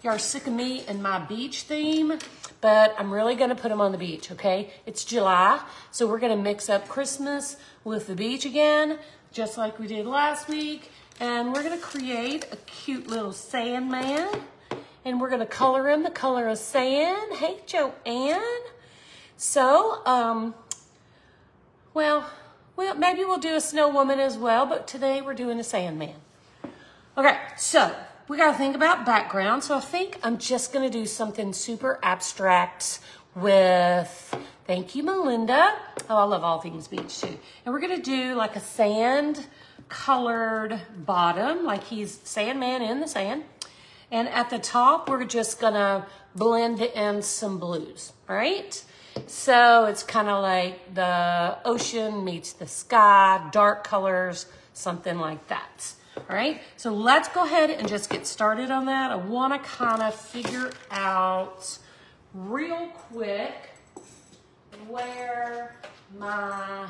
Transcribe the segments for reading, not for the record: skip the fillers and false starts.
Y'all are sick of me and my beach theme, but I'm really gonna put them on the beach, okay? It's July, so we're gonna mix up Christmas with the beach again, just like we did last week. And we're gonna create a cute little Sandman. And we're gonna color him the color of sand. Hey, Joanne. So, well, maybe we'll do a snow woman as well, but today we're doing a Sandman. Okay, so we gotta think about background. So I think I'm just gonna do something super abstract with, thank you, Melinda. Oh, I love all things beach too. And we're gonna do like a sand colored bottom, like he's Sandman in the sand. And at the top, we're just gonna blend in some blues, all right? So it's kind of like the ocean meets the sky, dark colors, something like that. All right, so let's go ahead and just get started on that. I wanna kind of figure out real quick where my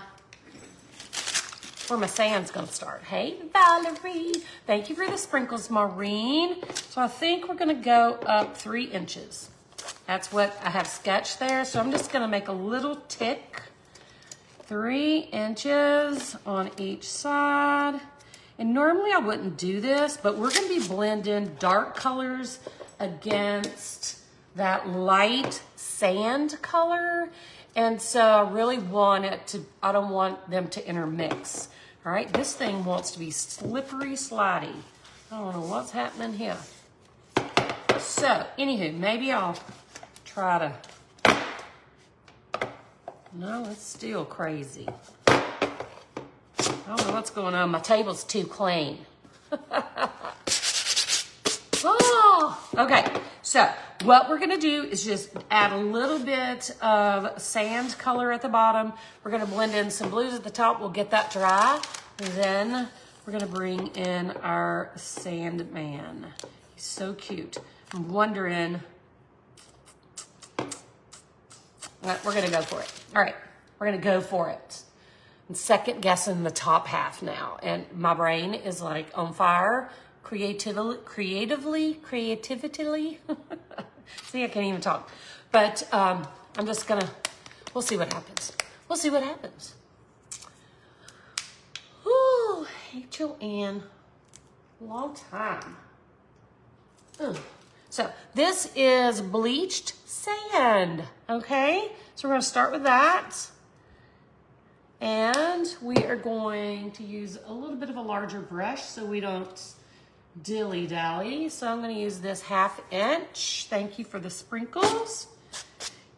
sand's gonna start. Hey, Valerie, thank you for the sprinkles, Maureen. So I think we're gonna go up 3 inches. That's what I have sketched there. So I'm just gonna make a little tick, 3 inches on each side. And normally I wouldn't do this, but we're gonna be blending dark colors against that light sand color. And so I really want it to, I don't want them to intermix. All right, this thing wants to be slippery slidey. I don't know what's happening here. So, anywho, maybe I'll try to, no, it's still crazy. I don't know what's going on. My table's too clean. Oh, okay. So what we're gonna do is just add a little bit of sand color at the bottom. We're gonna blend in some blues at the top. We'll get that dry. And then we're gonna bring in our Sandman. He's so cute. I'm wondering, we're gonna go for it. All right, we're gonna go for it. I'm second guessing the top half now. And my brain is like on fire. Creatively. See, I can't even talk. But I'm just gonna, we'll see what happens. We'll see what happens. Ooh, hey, Joanne. Long time. So this is bleached sand, okay? So we're gonna start with that. And we are going to use a little bit of a larger brush so we don't dilly-dally. So I'm gonna use this 1/2 inch. Thank you for the sprinkles.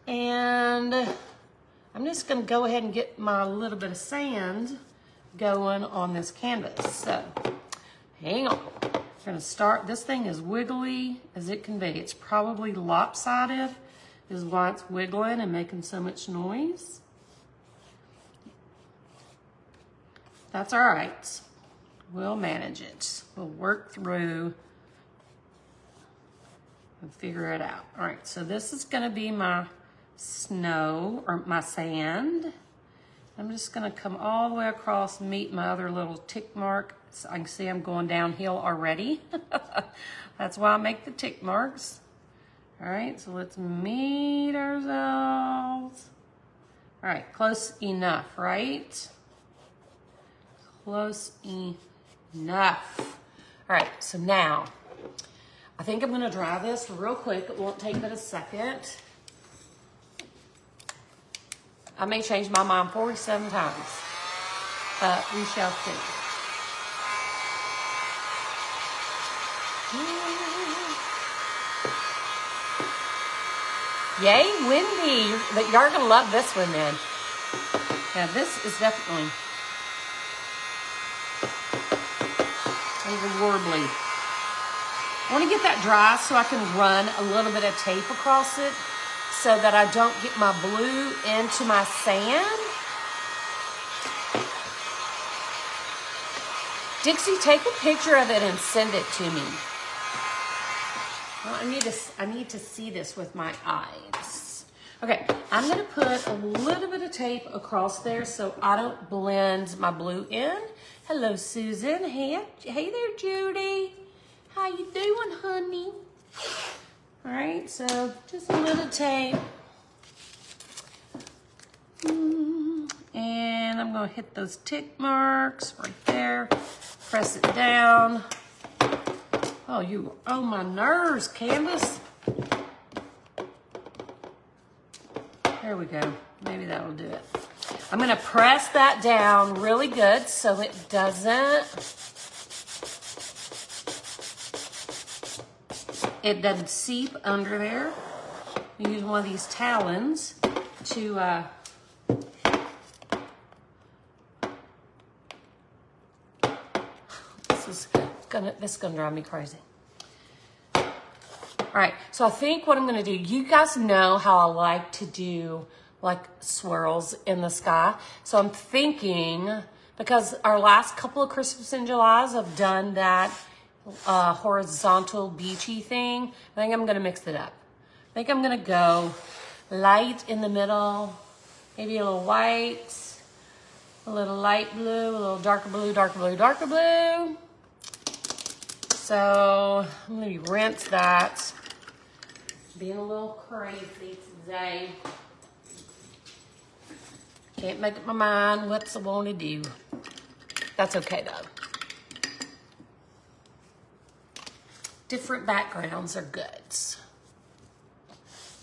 And I'm just gonna go ahead and get my little bit of sand going on this canvas. So hang on. We're gonna start, this thing is wiggly as it can be. It's probably lopsided is why it's wiggling and making so much noise. That's all right. We'll manage it. We'll work through and figure it out. All right, so this is gonna be my snow, or my sand. I'm just gonna come all the way across, meet my other little tick mark. So I can see I'm going downhill already. That's why I make the tick marks. All right, so let's meet ourselves. All right, close enough, right? Close enough. All right, so now, I think I'm gonna dry this real quick. It won't take but a second. I may change my mind 47 times, but we shall see. Yay, windy. But y'all are gonna love this one then. Yeah, this is definitely even warbly. I want to get that dry so I can run a little bit of tape across it so that I don't get my blue into my sand. Dixie, take a picture of it and send it to me. Well, I need to see this with my eyes. Okay, I'm gonna put a little bit of tape across there so I don't blend my blue in. Hello, Susan. Hey there, Judy. How you doing, honey? right, so just a little tape. And I'm gonna hit those tick marks right there. Press it down. Oh, my nerves, canvas. There we go. Maybe that'll do it. I'm gonna press that down really good so it doesn't seep under there. I'm use one of these talons to this is gonna drive me crazy. All right, so I think what I'm gonna do, you guys know how I like to do like swirls in the sky. So I'm thinking, because our last couple of Christmas in Julys have done that horizontal beachy thing, I think I'm gonna mix it up. I think I'm gonna go light in the middle, maybe a little white, a little light blue, a little darker blue, darker blue, darker blue. So I'm gonna rinse that. Being a little crazy today. Can't make up my mind what I want to do. That's okay though. Different backgrounds are good.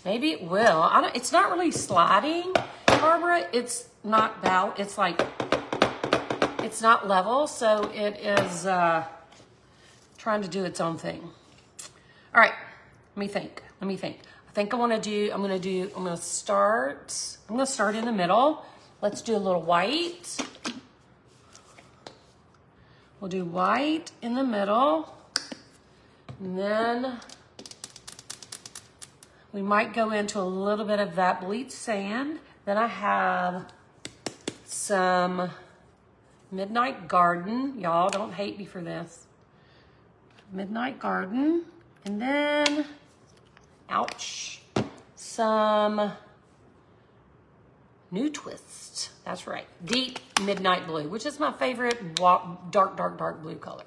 Maybe it will. It's not really sliding, Barbara. It's not it's not level, so it is trying to do its own thing. All right, let me think. I think I'm gonna start in the middle. Let's do a little white. We'll do white in the middle. And then we might go into a little bit of that bleached sand. Then I have some Midnight Garden. Y'all don't hate me for this. Midnight Garden. And then, ouch, some New Twist. That's right. Deep Midnight Blue, which is my favorite dark, dark, dark blue color.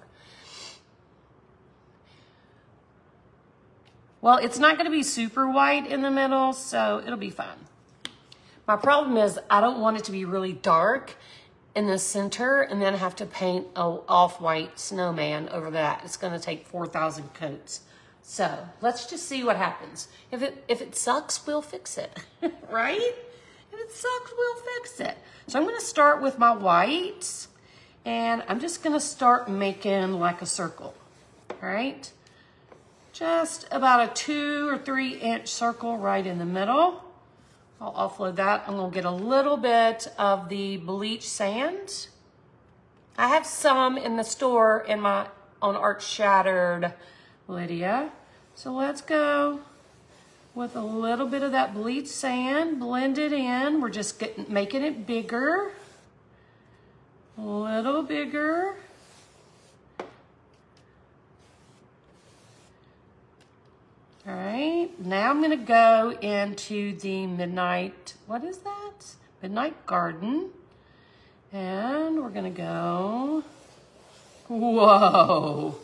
Well, it's not going to be super white in the middle, so it'll be fine. My problem is I don't want it to be really dark in the center and then have to paint an off-white snowman over that. It's going to take 4,000 coats. So let's just see what happens. If it sucks, we'll fix it, right? If it sucks, we'll fix it. So I'm going to start with my whites, and I'm just going to start making like a circle, all right? Just about a 2 or 3 inch circle right in the middle. I'll offload that. I'm going to get a little bit of the bleach sand. I have some in the store on Art Shattered, Lydia. So let's go with a little bit of that bleach sand, blend it in. We're just making it bigger, a little bigger. All right, now I'm gonna go into the Midnight, what is that? Midnight Garden. And we're gonna go, whoa.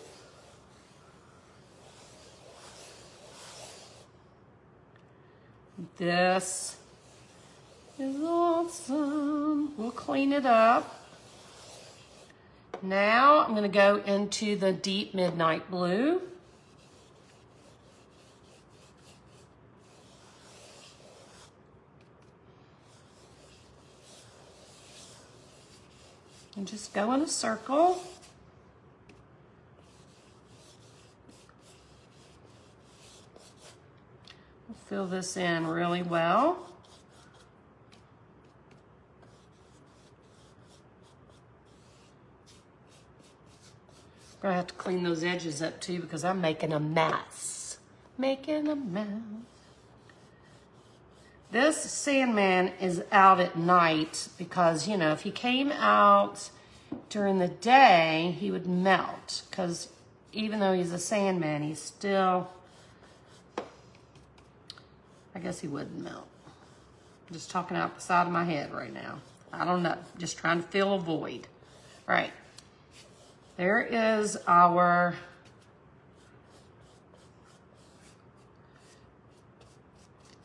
This is awesome. We'll clean it up. Now I'm gonna go into the deep Midnight Blue. And just go in a circle. We'll fill this in really well. I'm gonna have to clean those edges up too because I'm making a mess. Making a mess. This Sandman is out at night because, you know, if he came out during the day, he would melt. Because even though he's a Sandman, he's still, I guess he wouldn't melt. I'm just talking out the side of my head right now. I don't know, just trying to fill a void. All right, there is our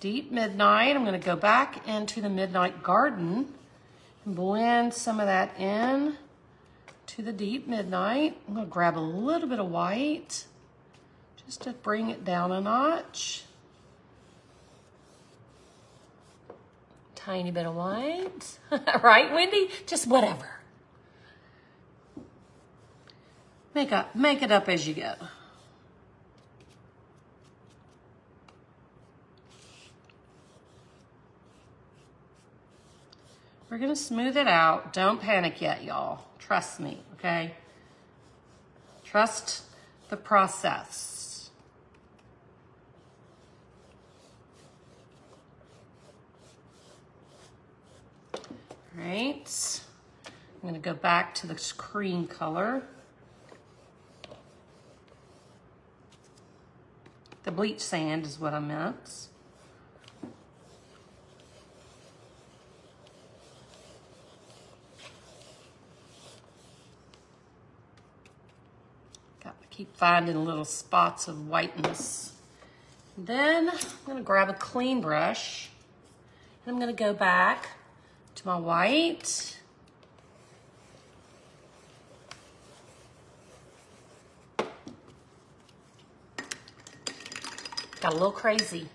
Deep Midnight. I'm gonna go back into the Midnight Garden and blend some of that in to the Deep Midnight. I'm gonna grab a little bit of white just to bring it down a notch. Tiny bit of white. Right, Wendy? Just whatever. Make it up as you go. We're gonna smooth it out. Don't panic yet, y'all. Trust me, okay? Trust the process. All right. I'm gonna go back to the cream color. The bleach sand is what I meant. Keep finding little spots of whiteness. Then I'm gonna grab a clean brush and I'm gonna go back to my white. Got a little crazy.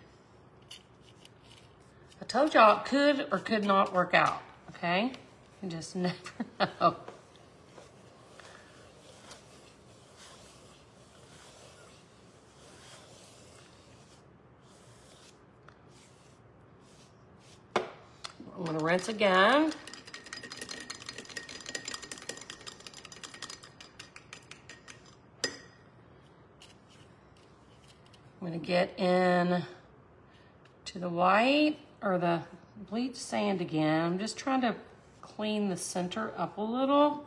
I told y'all it could or could not work out, okay? You just never know. I'm gonna rinse again. I'm gonna get in to the white or the bleach sand again. I'm just trying to clean the center up a little.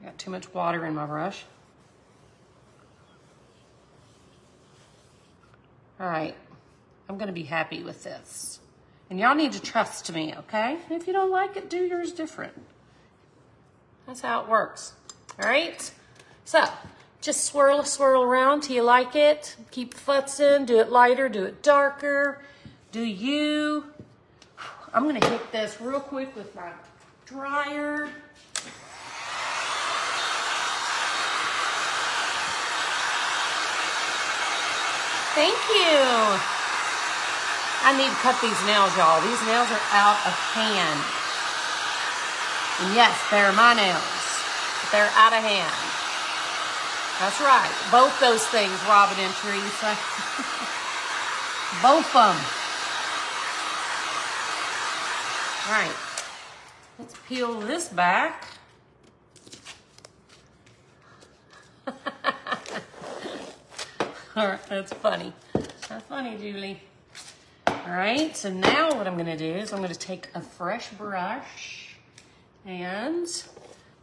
I got too much water in my brush. All right, I'm gonna be happy with this. And y'all need to trust me, okay? And if you don't like it, do yours different. That's how it works, all right? So, just swirl around till you like it. Keep futzing, do it lighter, do it darker. Do you. I'm gonna hit this real quick with my dryer. Thank you. I need to cut these nails, y'all. These nails are out of hand. And yes, they're my nails. But they're out of hand. That's right. Both those things, Robin and Teresa. Both of them. All right. Let's peel this back. All right, that's funny. That's funny, Julie. All right, so now what I'm gonna do is I'm gonna take a fresh brush and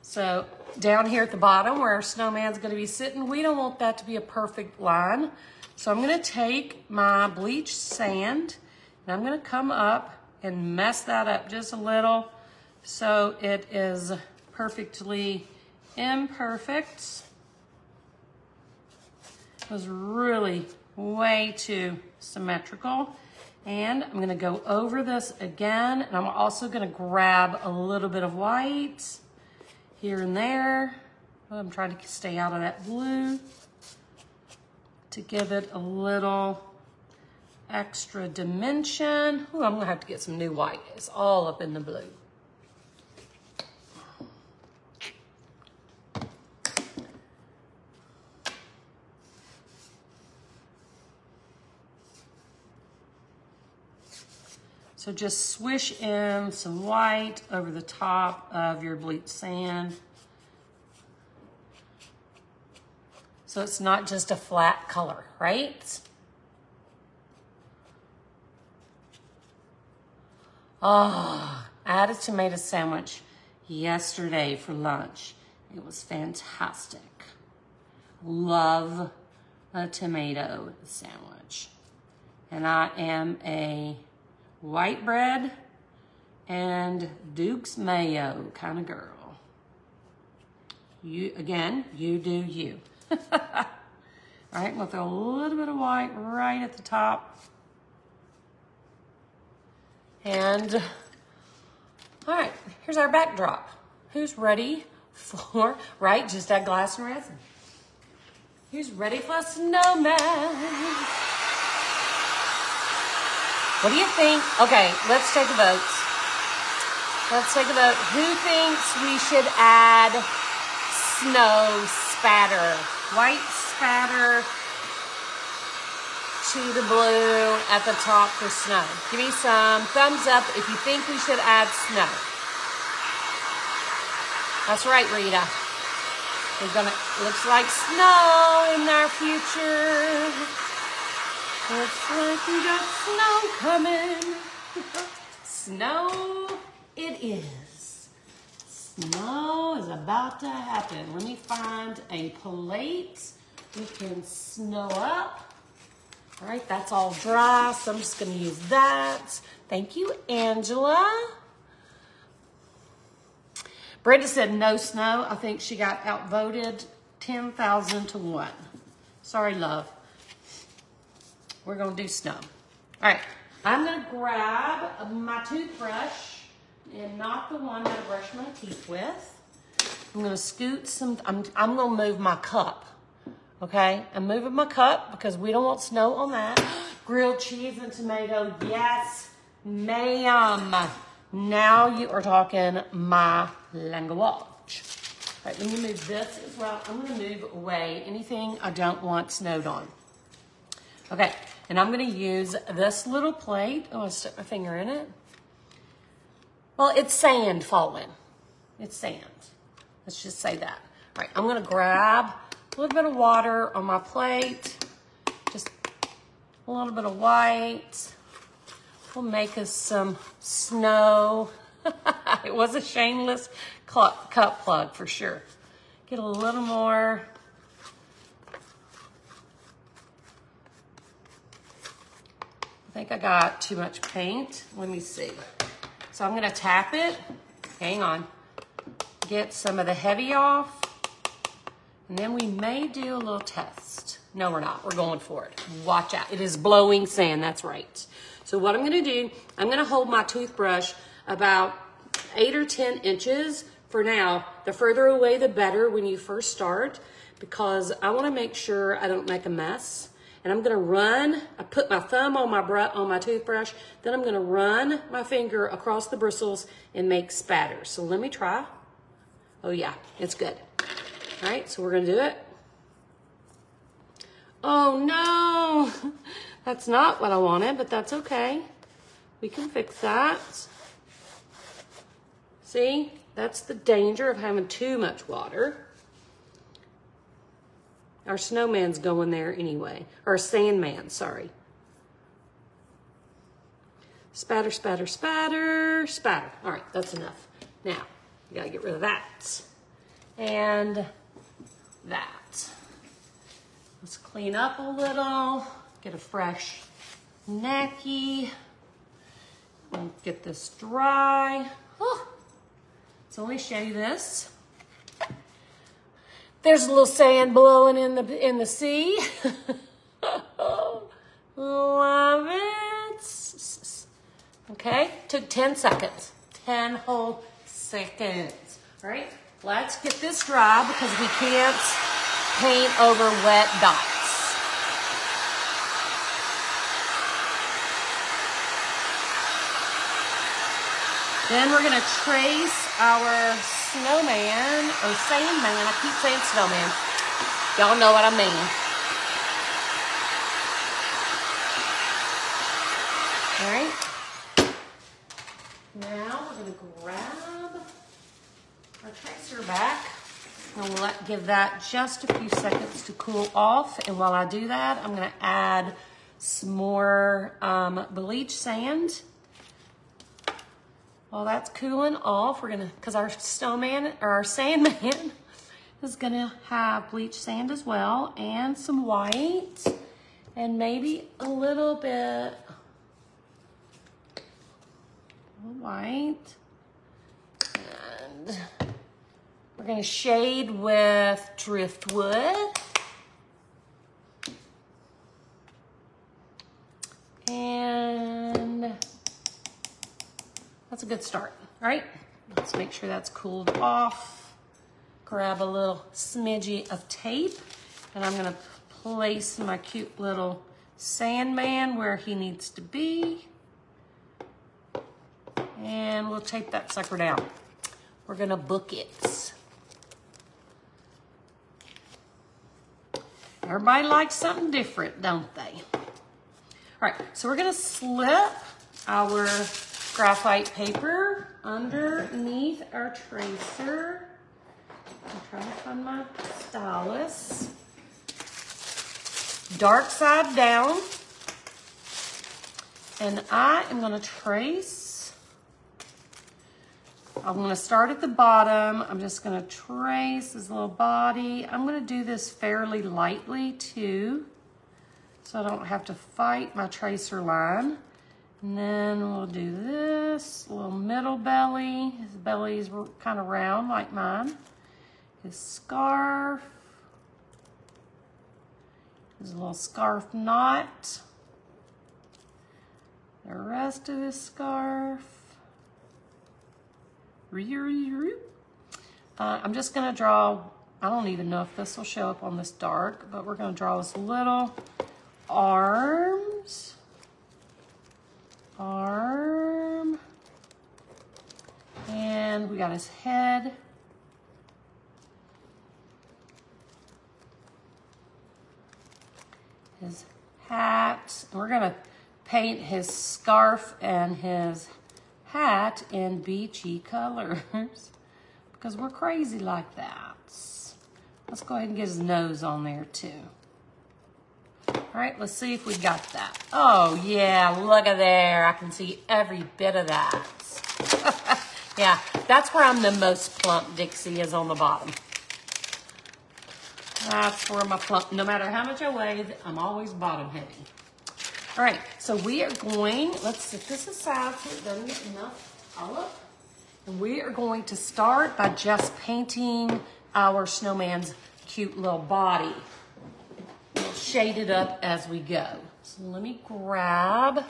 so down here at the bottom where our snowman's gonna be sitting, we don't want that to be a perfect line. So I'm gonna take my bleach sand and I'm gonna come up and mess that up just a little so it is perfectly imperfect. Was really way too symmetrical. And I'm gonna go over this again, and I'm also gonna grab a little bit of white here and there. I'm trying to stay out of that blue to give it a little extra dimension. Ooh, I'm gonna have to get some new white. It's all up in the blue. So just swish in some white over the top of your bleach sand. So it's not just a flat color, right? Oh, I had a tomato sandwich yesterday for lunch. It was fantastic. Love a tomato sandwich. And I am a white bread and Duke's mayo kind of girl. You, again, you do you. All right, we'll throw a little bit of white right at the top. And, all right, here's our backdrop. Who's ready for, right, just add glass and resin. Who's ready for a snowman? What do you think? Okay, let's take a vote. Let's take a vote. Who thinks we should add snow spatter? White spatter to the blue at the top for snow. Give me some thumbs up if you think we should add snow. That's right, Rita. Looks like snow in our future. Looks like we got snow coming. Snow it is. Snow is about to happen. Let me find a plate we can snow up. All right, that's all dry, so I'm just gonna use that. Thank you, Angela. Brenda said no snow. I think she got outvoted 10,000 to 1. Sorry, love. We're gonna do snow. All right, I'm gonna grab my toothbrush and not the one that I brush my teeth with. I'm gonna scoot some, I'm gonna move my cup. Okay, I'm moving my cup because we don't want snow on that. Grilled cheese and tomato, yes, ma'am. Now you are talking my language. All right, let me move this as well. I'm gonna move away anything I don't want snowed on. Okay, and I'm gonna use this little plate. Oh, I stuck my finger in it. Well, it's sand falling. It's sand. Let's just say that. All right, I'm gonna grab a little bit of water on my plate, just a little bit of white. We'll make us some snow. It was a shameless cup plug for sure. Get a little more. I think I got too much paint. Let me see. So I'm gonna tap it. Hang on. Get some of the heavy off. And then we may do a little test. No, we're not. We're going for it. Watch out. It is blowing sand. That's right. So what I'm going to do, I'm going to hold my toothbrush about 8 or 10 inches for now. The further away, the better when you first start, because I want to make sure I don't make a mess. And I'm going to run. I put my thumb on my toothbrush. Then I'm going to run my finger across the bristles and make spatters. So let me try. Oh, yeah. It's good. All right, so we're gonna do it. Oh no, that's not what I wanted, but that's okay. We can fix that. See, that's the danger of having too much water. Our snowman's going there anyway, or sandman, sorry. Spatter, spatter, spatter, spatter. All right, that's enough. Now, you gotta get rid of that. And that. Let's clean up a little, get a fresh necky, and get this dry. Oh, so let me show you this. There's a little sand blowing in the sea. Love it. Okay, took 10 seconds, 10 whole seconds. All right. Let's get this dry because we can't paint over wet dots. Then we're gonna trace our snowman, or sandman. I keep saying snowman. Y'all know what I mean. All right. Now we're gonna grab our tracer back, and we'll give that just a few seconds to cool off. And while I do that, I'm gonna add some more bleach sand. While that's cooling off, we're gonna, because our snowman, or our sandman is gonna have bleach sand as well, and some white, and maybe a little bit of white. And we're gonna shade with driftwood. And that's a good start, right? Let's make sure that's cooled off. Grab a little smidgy of tape, and I'm gonna place my cute little Sandman where he needs to be. And we'll tape that sucker down. We're gonna book it. Everybody likes something different, don't they? All right, so we're gonna slip our graphite paper underneath our tracer. I'm trying to find my stylus. Dark side down. And I am gonna trace. I'm gonna start at the bottom. I'm just gonna trace this little body. I'm gonna do this fairly lightly too, so I don't have to fight my tracer line. And then we'll do this little middle belly. His belly's kind of round like mine. His scarf. His little scarf knot. The rest of his scarf. I'm just gonna draw, I don't even know if this will show up on this dark, but we're gonna draw his little arms. Arm. And we got his head. His hat. And we're gonna paint his scarf and his hat in beachy colors because we're crazy like that. Let's go ahead and get his nose on there too. All right, let's see if we got that. Oh yeah, look at there. I can see every bit of that. Yeah, that's where I'm the most plump, Dixie, is on the bottom. That's where my plump, no matter how much I weigh, I'm always bottom heavy. All right, so we are going, let's set this aside so it doesn't get enough color. And we are going to start by just painting our snowman's cute little body. We'll shade it up as we go. So let me grab,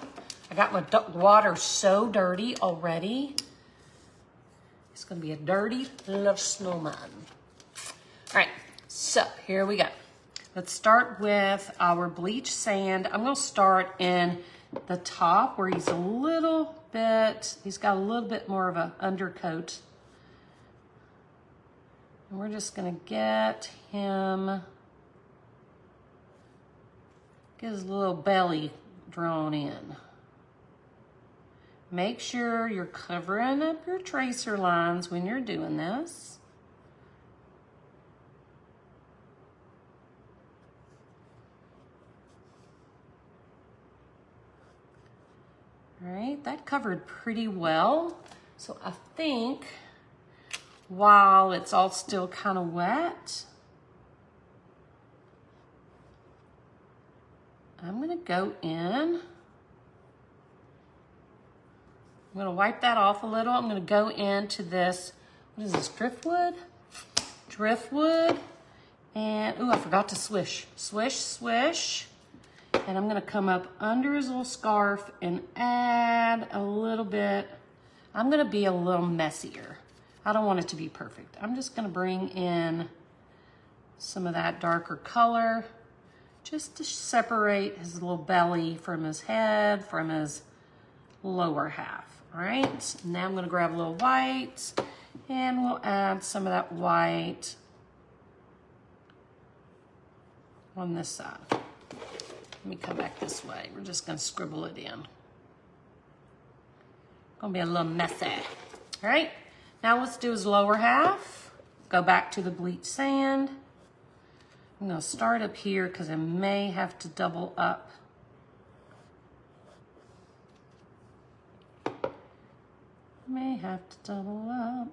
I got my water so dirty already. It's gonna be a dirty little snowman. All right, so here we go. Let's start with our bleach sand. I'm gonna start in the top where he's a little bit, he's got a little bit more of an undercoat. And we're just gonna get him, get his little belly drawn in. Make sure you're covering up your tracer lines when you're doing this. All right, that covered pretty well. So I think while it's all still kind of wet, I'm gonna go in. I'm gonna wipe that off a little. I'm gonna go into this, what is this, driftwood? Driftwood, and, ooh, I forgot to swish. Swish, swish. And I'm gonna come up under his little scarf and add a little bit. I'm gonna be a little messier. I don't want it to be perfect. I'm just gonna bring in some of that darker color just to separate his little belly from his head, from his lower half. All right, now I'm gonna grab a little white and we'll add some of that white on this side. Let me come back this way. We're just gonna scribble it in. Gonna be a little messy. All right, now let's do his lower half. Go back to the bleach sand. I'm gonna start up here because I may have to double up. May have to double up.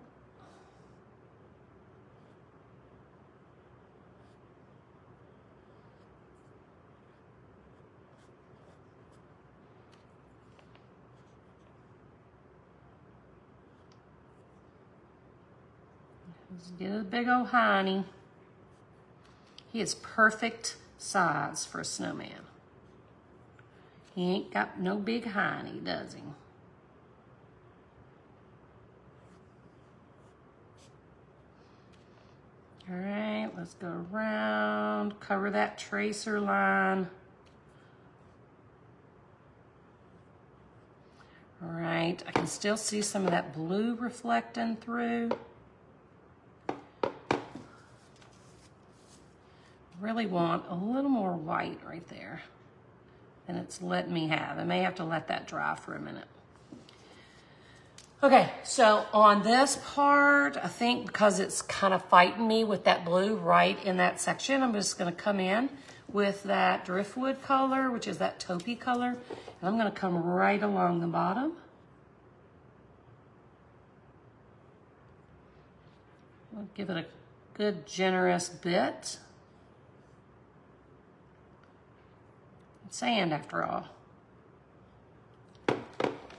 Let's get a big old honey. He is perfect size for a snowman. He ain't got no big hiney, does he? All right, let's go around, cover that tracer line. All right, I can still see some of that blue reflecting through. Really want a little more white right there than it's letting me have. I may have to let that dry for a minute. Okay, so on this part, I think because it's kind of fighting me with that blue right in that section, I'm just gonna come in with that driftwood color, which is that taupey color, and I'm gonna come right along the bottom. I'll give it a good generous bit. It's sand after all.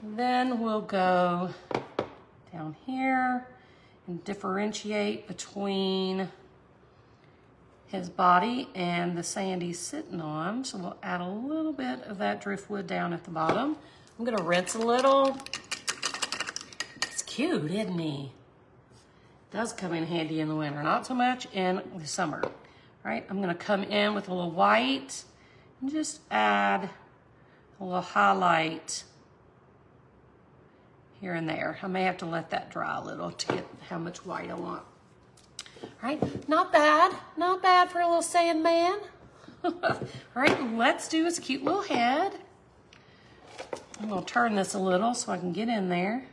Then we'll go down here and differentiate between his body and the sand he's sitting on. So we'll add a little bit of that driftwood down at the bottom. I'm gonna rinse a little. It's cute, isn't he? Does come in handy in the winter, not so much in the summer. All right, I'm gonna come in with a little white and just add a little highlight here and there. I may have to let that dry a little to get how much white I want. All right, not bad for a little Sandman. All right, let's do his cute little head. I'm gonna turn this a little so I can get in there.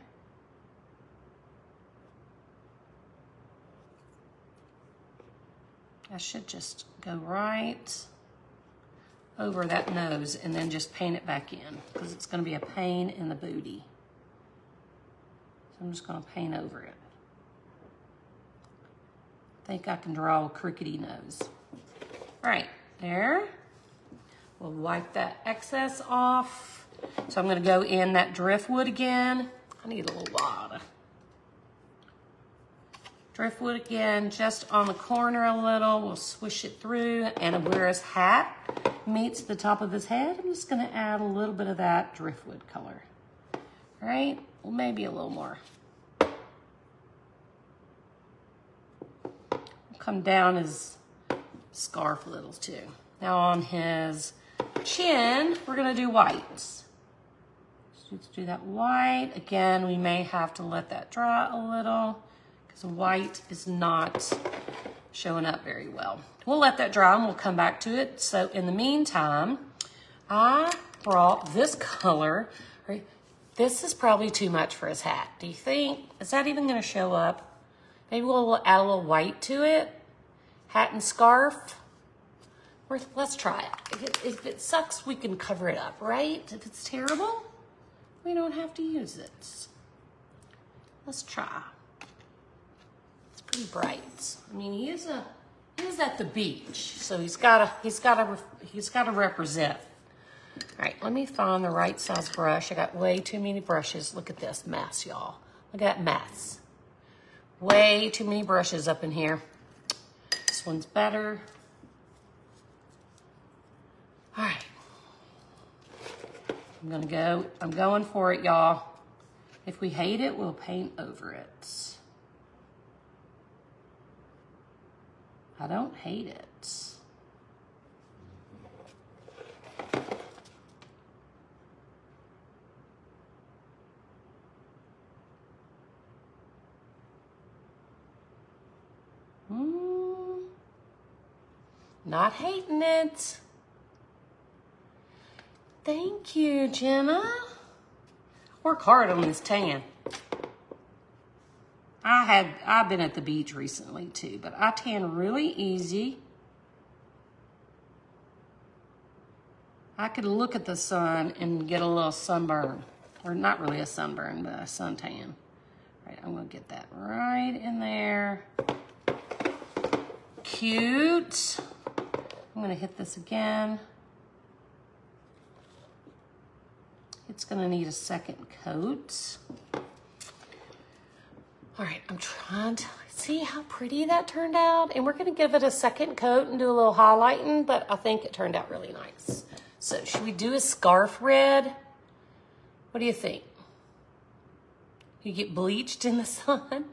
I should just go right over that nose and then just paint it back in because it's gonna be a pain in the booty. So I'm just gonna paint over it. I think I can draw a crookedy nose. All right, there. We'll wipe that excess off. So I'm gonna go in that driftwood again. I need a little water. Driftwood again, just on the corner a little. We'll swish it through, and where his hat meets the top of his head, I'm just gonna add a little bit of that driftwood color. All right, well, maybe a little more. Come down his scarf a little too. Now on his chin, we're gonna do whites. Let's do that white. Again, we may have to let that dry a little because white is not showing up very well. We'll let that dry and we'll come back to it. So in the meantime, I brought this color. Right? This is probably too much for his hat. Do you think? Is that even gonna show up? Maybe we'll add a little white to it. Hat and scarf. Let's try it. If it sucks, we can cover it up, right? If it's terrible, we don't have to use it. Let's try. It's pretty bright. I mean, he is at the beach, so he's gotta represent. All right, let me find the right size brush. I got way too many brushes. Look at this mess, y'all. Look at that mess. Way too many brushes up in here. This one's better. All right. I'm going for it, y'all. If we hate it, we'll paint over it. I don't hate it. Not hating it. Thank you, Jenna. Work hard on this tan. I've been at the beach recently too, but I tan really easy. I could look at the sun and get a little sunburn. Or not really a sunburn, but a suntan. All right, I'm gonna get that right in there. Cute. I'm gonna hit this again. It's gonna need a second coat. All right, I'm trying to see how pretty that turned out. And we're gonna give it a second coat and do a little highlighting, but I think it turned out really nice. So should we do a scarf red? What do you think? You get bleached in the sun?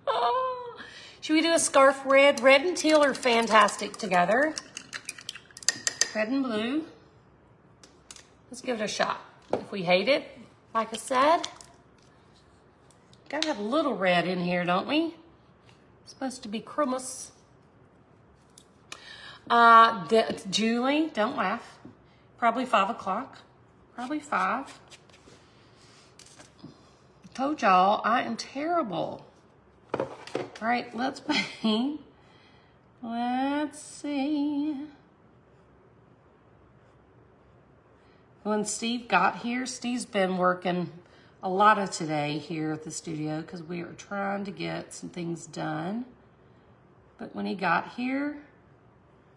Oh. Should we do a scarf red? Red and teal are fantastic together. Red and blue. Let's give it a shot. If we hate it, like I said, gotta have a little red in here, don't we? It's supposed to be Christmas. Julie, don't laugh. Probably 5 o'clock. Probably 5. Told y'all I am terrible. All right, let's paint. Let's see. When Steve got here, Steve's been working a lot of today here at the studio because we are trying to get some things done. But when he got here,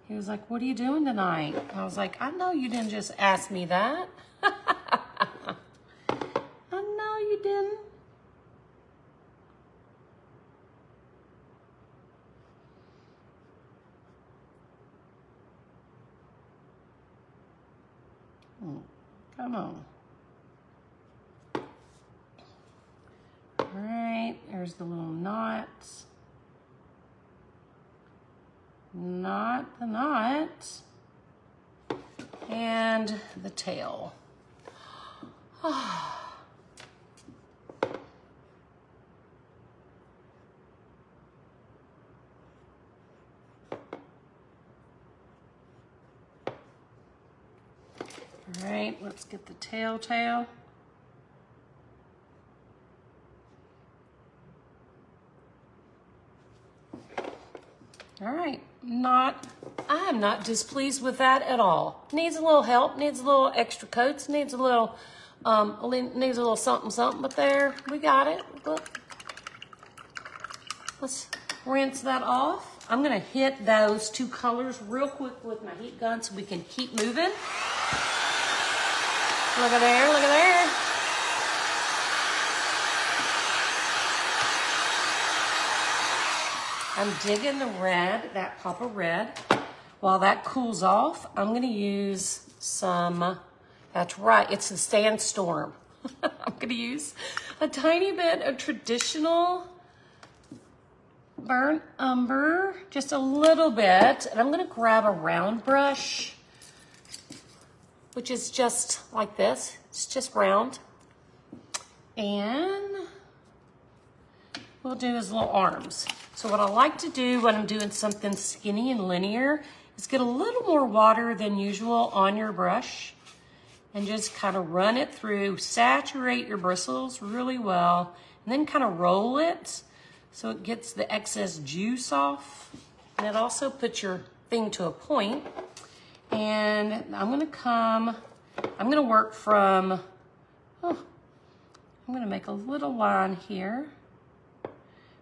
he was like, "What are you doing tonight?" I was like, "I know you didn't just ask me that." I know you didn't. Come on. All right, there's the little knots. Not the knot. And the tail. All right, let's get the tail. All right, I am not displeased with that at all. Needs a little help, needs a little extra coats, needs a little something, but there, we got it. Look. Let's rinse that off. I'm gonna hit those 2 colors real quick with my heat gun so we can keep moving. Look at there, look at there. I'm digging the red, that pop of red. While that cools off, I'm gonna use some, that's right, it's the sandstorm. I'm gonna use a tiny bit of traditional burnt umber, just a little bit. And I'm gonna grab a round brush, which is just like this. It's just round. And we'll do his little arms. So what I like to do when I'm doing something skinny and linear is get a little more water than usual on your brush and just kind of run it through, saturate your bristles really well, and then kind of roll it so it gets the excess juice off. And it also puts your thing to a point. And I'm gonna work from, I'm gonna make a little line here.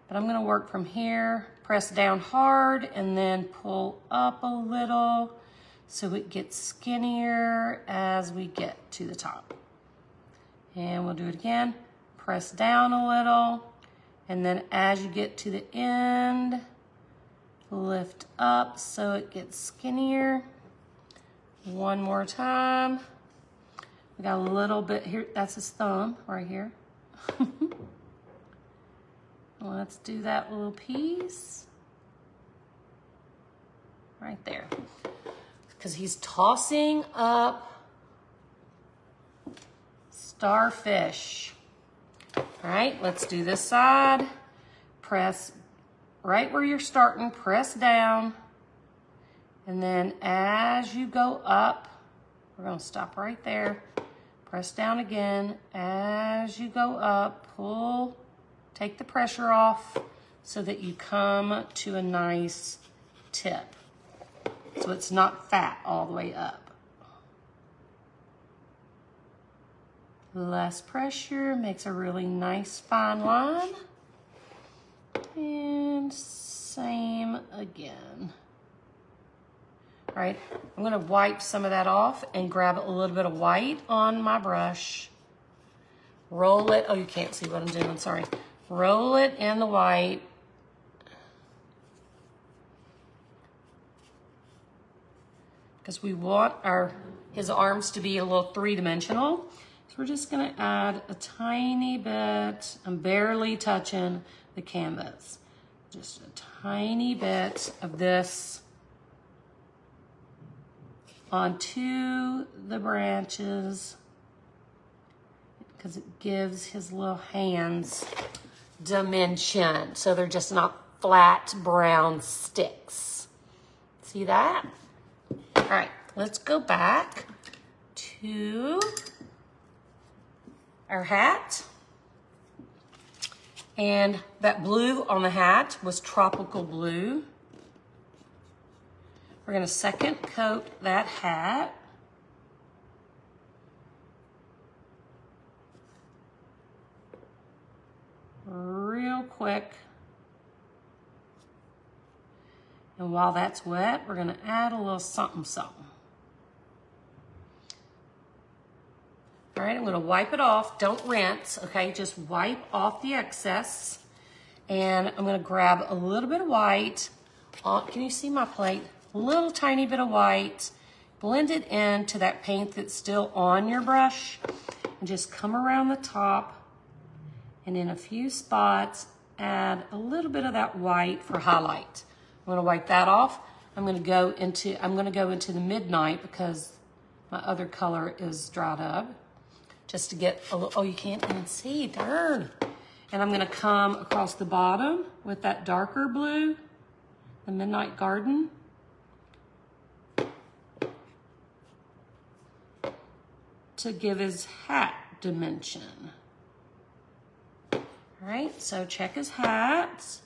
But I'm gonna work from here, press down hard, and then pull up a little so it gets skinnier as we get to the top. And we'll do it again. Press down a little, and then as you get to the end, lift up so it gets skinnier. One more time. We got a little bit here, that's his thumb right here. Let's do that little piece right there. Because he's tossing up starfish. All right, let's do this side. Press right where you're starting, press down. And then as you go up, we're gonna stop right there. Press down again. As you go up, pull, take the pressure off so that you come to a nice tip. So it's not fat all the way up. Less pressure makes a really nice fine line. And same again. All right, I'm gonna wipe some of that off and grab a little bit of white on my brush. Roll it, oh, you can't see what I'm doing, sorry. Roll it in the white. because we want his arms to be a little three-dimensional. So we're just gonna add a tiny bit. I'm barely touching the canvas. Just a tiny bit of this onto the branches because it gives his little hands dimension. So they're just not flat brown sticks. See that? All right, let's go back to our hat. And that blue on the hat was tropical blue. We're gonna second coat that hat. Real quick. And while that's wet, we're gonna add a little something, something. All right, I'm gonna wipe it off. Don't rinse, okay? Just wipe off the excess. And I'm gonna grab a little bit of white. Can you see my plate? A little tiny bit of white. Blend it into that paint that's still on your brush. And just come around the top. And in a few spots, add a little bit of that white for highlight. I'm gonna wipe that off. I'm gonna go into the midnight because my other color is dried up. Just to get a little, oh, you can't even see, darn. And I'm gonna come across the bottom with that darker blue, the Midnight Garden. To give his hat dimension. All right, so check his hat.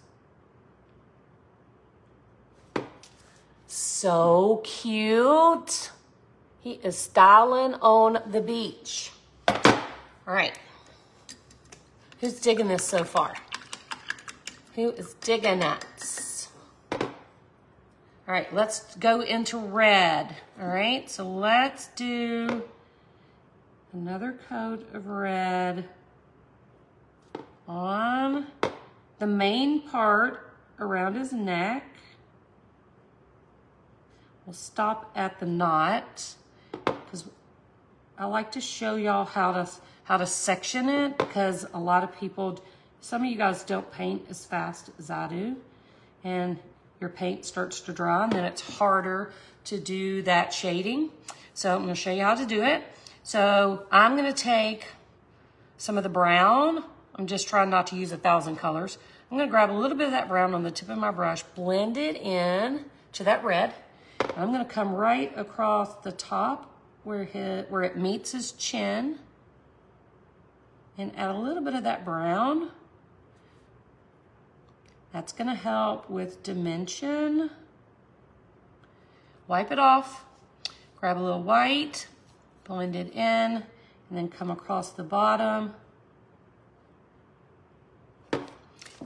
So cute. He is styling on the beach. All right, who's digging this so far? Who is digging it? All right, let's go into red. All right, so let's do another coat of red on the main part around his neck. We'll stop at the knot because I like to show y'all how to section it because a lot of people, some of you guys don't paint as fast as I do, and your paint starts to dry and then it's harder to do that shading. So I'm gonna show you how to do it. So I'm gonna take some of the brown. I'm just trying not to use 1,000 colors. I'm gonna grab a little bit of that brown on the tip of my brush, blend it in to that red. And I'm gonna come right across the top where it meets his chin and add a little bit of that brown. That's gonna help with dimension. Wipe it off, grab a little white, blend it in, and then come across the bottom.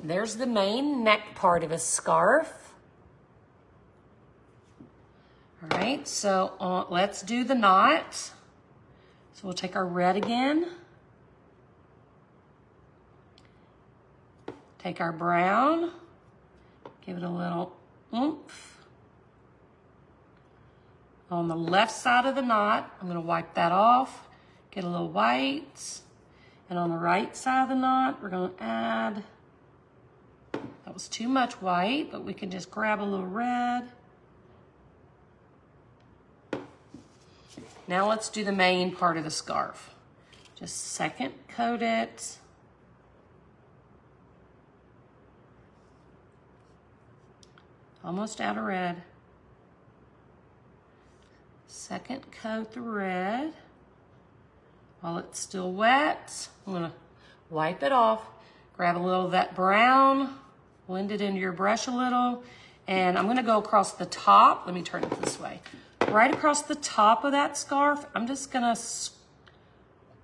There's the main neck part of his scarf. All right, so let's do the knot. So we'll take our red again. Take our brown, give it a little oomph. On the left side of the knot, I'm gonna wipe that off, get a little white. And on the right side of the knot, we're gonna add, that was too much white, but we can just grab a little red. Now let's do the main part of the scarf. Just second coat it. Almost out of red. Second coat the red. While it's still wet, I'm gonna wipe it off, grab a little of that brown, blend it into your brush a little, and I'm gonna go across the top. Let me turn it this way. Right across the top of that scarf, I'm just gonna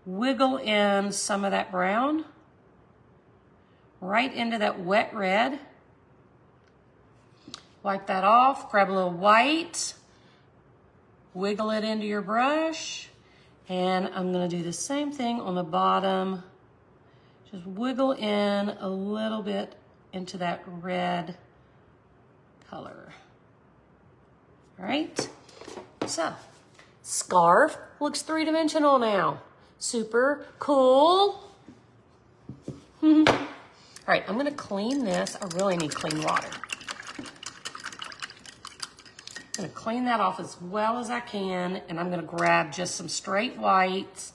wiggle in some of that brown right into that wet red. Wipe that off, grab a little white, wiggle it into your brush, and I'm gonna do the same thing on the bottom. Just wiggle in a little bit into that red color. All right, so. Scarf looks three-dimensional now. Super cool. All right, I'm gonna clean this. I really need clean water. I'm gonna clean that off as well as I can, and I'm gonna grab just some straight whites.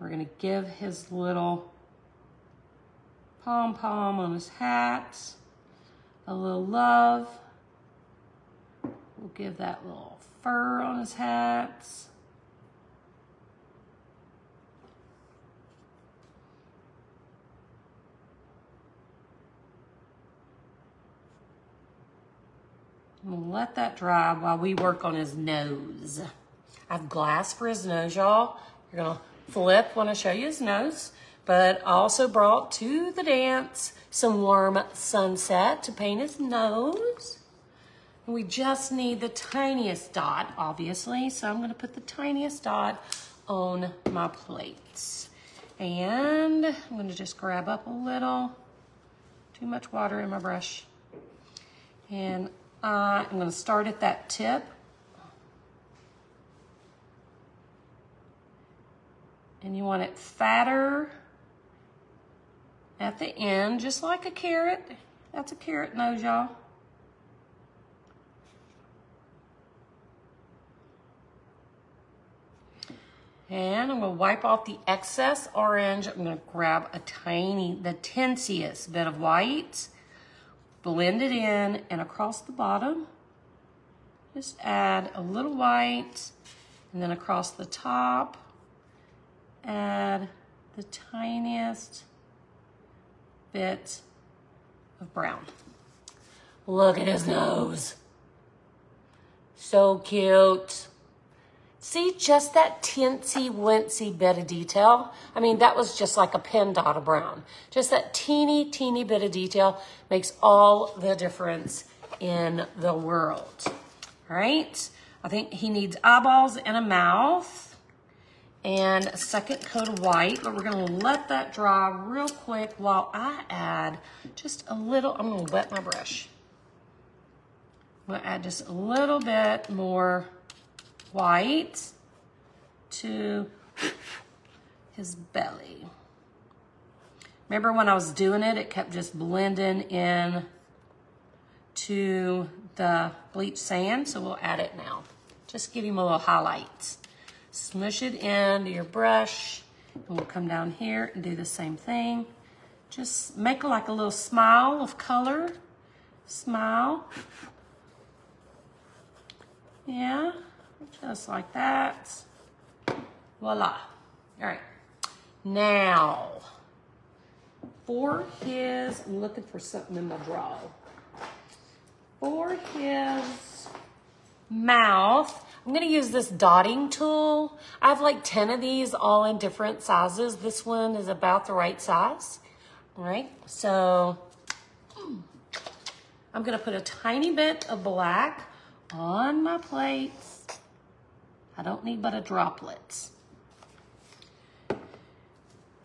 We're gonna give his little pom-pom on his hat a little love. We'll give that little fur on his hat. I'm gonna let that dry while we work on his nose. I have glass for his nose, y'all. You're gonna flip when I show you his nose, but I also brought to the dance some warm sunset to paint his nose. We just need the tiniest dot, obviously, so I'm gonna put the tiniest dot on my plates. And I'm gonna just grab up a little, too much water in my brush. And I'm gonna start at that tip. And you want it fatter at the end, just like a carrot. That's a carrot nose, y'all. And I'm gonna wipe off the excess orange. I'm gonna grab the tinsiest bit of white, blend it in, and across the bottom, just add a little white, and then across the top, add the tiniest bit of brown. Look at his nose. So cute. See, just that teensy-wincy bit of detail. I mean, that was just like a pin dot of brown. Just that teeny bit of detail makes all the difference in the world. All right? I think he needs eyeballs and a mouth and a second coat of white, but we're gonna let that dry real quick while I add just a little. I'm gonna wet my brush. I'm gonna add just a little bit more white to his belly. Remember when I was doing it, it kept just blending in to the bleach sand, so we'll add it now. Just give him a little highlight. Smush it into your brush, and we'll come down here and do the same thing. Just make like a little smile of color. Smile. Yeah. Just like that. Voila. All right. Now, for his, I'm looking for something in my drawer. For his mouth, I'm going to use this dotting tool. I have like 10 of these all in different sizes. This one is about the right size. All right. So I'm going to put a tiny bit of black on my plates. I don't need but a droplet.